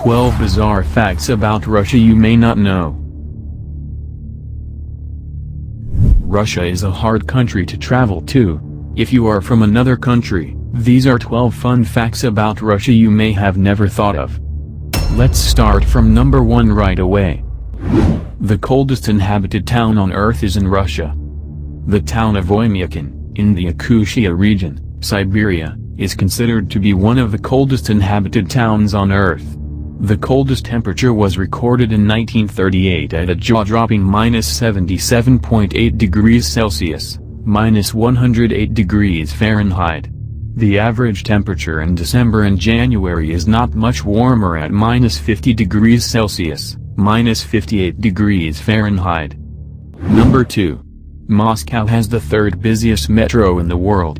12 bizarre facts about Russia you may not know. Russia is a hard country to travel to. If you are from another country, these are 12 fun facts about Russia you may have never thought of. Let's start from number 1 right away. The coldest inhabited town on Earth is in Russia. The town of Oymyakon, in the Yakutia region, Siberia, is considered to be one of the coldest inhabited towns on Earth. The coldest temperature was recorded in 1938 at a jaw-dropping -77.8 degrees Celsius, -108 degrees Fahrenheit. The average temperature in December and January is not much warmer at -50 degrees Celsius, -58 degrees Fahrenheit. Number 2. Moscow has the third busiest metro in the world.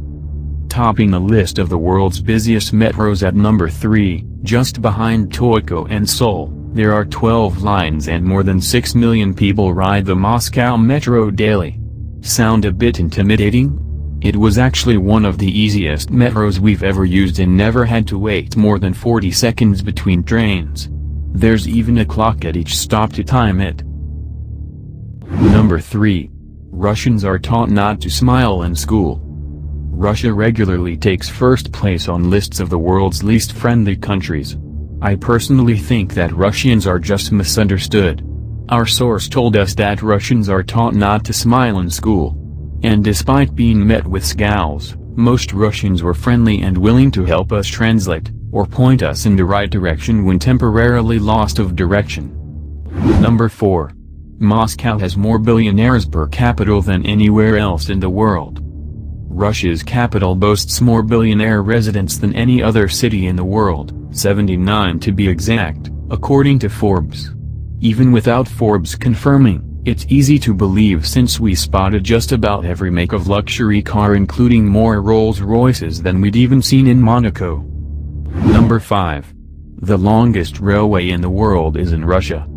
Topping the list of the world's busiest metros at number 3, just behind Tokyo and Seoul, there are 12 lines and more than 6 million people ride the Moscow metro daily. Sound a bit intimidating? It was actually one of the easiest metros we've ever used and never had to wait more than 40 seconds between trains. There's even a clock at each stop to time it. Number 3. Russians are taught not to smile in school. Russia regularly takes first place on lists of the world's least friendly countries. I personally think that Russians are just misunderstood. Our source told us that Russians are taught not to smile in school. And despite being met with scowls, most Russians were friendly and willing to help us translate, or point us in the right direction when temporarily lost of direction. Number 4. Moscow has more billionaires per capita than anywhere else in the world. Russia's capital boasts more billionaire residents than any other city in the world, 79 to be exact, according to Forbes. Even without Forbes confirming, it's easy to believe since we spotted just about every make of luxury car including more Rolls-Royces than we'd even seen in Monaco. Number 5. The longest railway in the world is in Russia.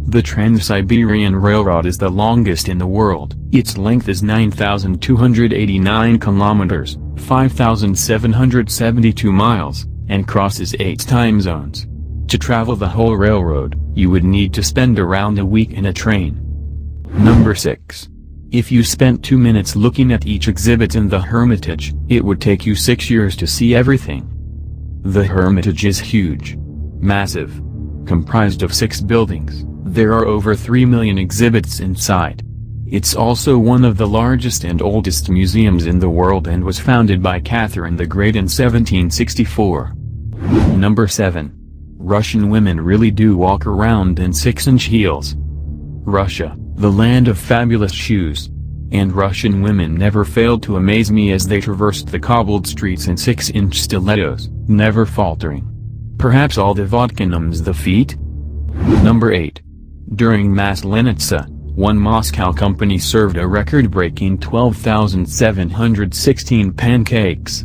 The Trans-Siberian Railroad is the longest in the world. Its length is 9,289 kilometers, 5,772 miles, and crosses 8 time zones. To travel the whole railroad, you would need to spend around a week in a train. Number 6. If you spent 2 minutes looking at each exhibit in the Hermitage, it would take you 6 years to see everything. The Hermitage is huge. Massive. Comprised of 6 buildings, there are over 3 million exhibits inside. It's also one of the largest and oldest museums in the world and was founded by Catherine the Great in 1764. Number 7. Russian women really do walk around in 6-inch heels. Russia, the land of fabulous shoes. And Russian women never failed to amaze me as they traversed the cobbled streets in 6-inch stilettos, never faltering. Perhaps all the vodka numbs the feet? Number 8. During Maslenitsa, one Moscow company served a record-breaking 12,716 pancakes.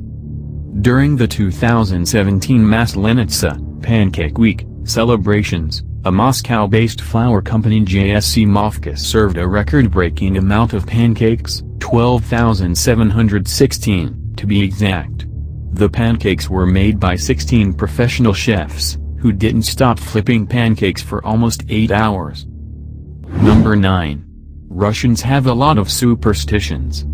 During the 2017 Maslenitsa, Pancake Week, celebrations, a Moscow-based flour company JSC Mofka served a record-breaking amount of pancakes, 12,716, to be exact. The pancakes were made by 16 professional chefs, who didn't stop flipping pancakes for almost 8 hours. Number 9. Russians have a lot of superstitions.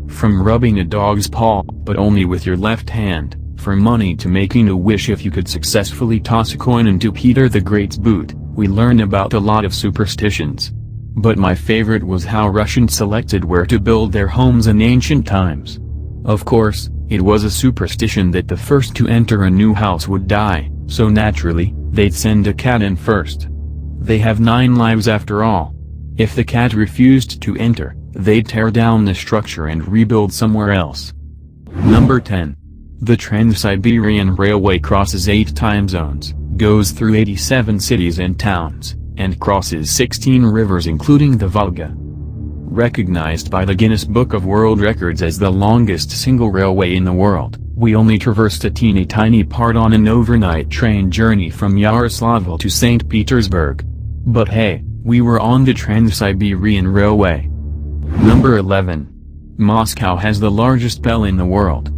From rubbing a dog's paw, but only with your left hand, for money to making a wish if you could successfully toss a coin into Peter the Great's boot, we learned about a lot of superstitions. But my favorite was how Russians selected where to build their homes in ancient times. Of course, it was a superstition that the first to enter a new house would die, so naturally, they'd send a cat in first. They have 9 lives after all. If the cat refused to enter, they'd tear down the structure and rebuild somewhere else. Number 10. The Trans-Siberian Railway crosses 8 time zones, goes through 87 cities and towns, and crosses 16 rivers including the Volga. Recognized by the Guinness Book of World Records as the longest single railway in the world, we only traversed a teeny-tiny part on an overnight train journey from Yaroslavl to St. Petersburg. But hey, we were on the Trans-Siberian Railway. Number 11. Moscow has the largest bell in the world.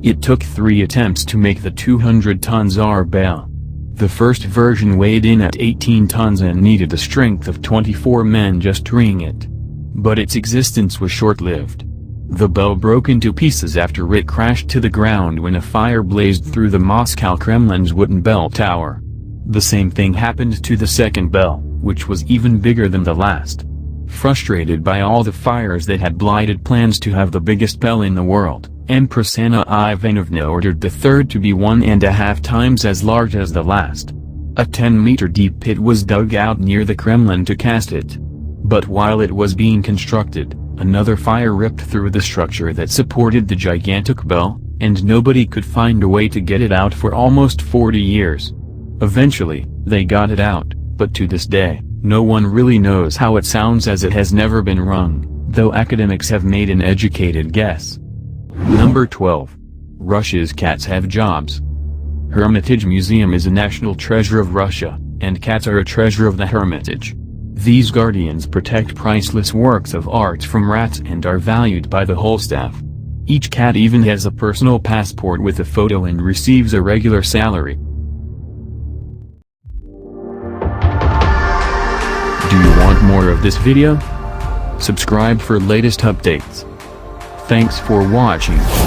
It took 3 attempts to make the 200-ton Tsar bell. The first version weighed in at 18 tons and needed the strength of 24 men just carrying it. But its existence was short-lived. The bell broke into pieces after it crashed to the ground when a fire blazed through the Moscow Kremlin's wooden bell tower. The same thing happened to the second bell, which was even bigger than the last. Frustrated by all the fires that had blighted plans to have the biggest bell in the world, Empress Anna Ivanovna ordered the third to be 1.5 times as large as the last. A 10-meter deep pit was dug out near the Kremlin to cast it. But while it was being constructed, another fire ripped through the structure that supported the gigantic bell, and nobody could find a way to get it out for almost 40 years. Eventually, they got it out, but to this day, no one really knows how it sounds as it has never been rung, though academics have made an educated guess. Number 12. Russia's cats have jobs. Hermitage Museum is a national treasure of Russia, and cats are a treasure of the Hermitage. These guardians protect priceless works of art from rats and are valued by the whole staff. Each cat even has a personal passport with a photo and receives a regular salary. Do you want more of this video? Subscribe for latest updates. Thanks for watching.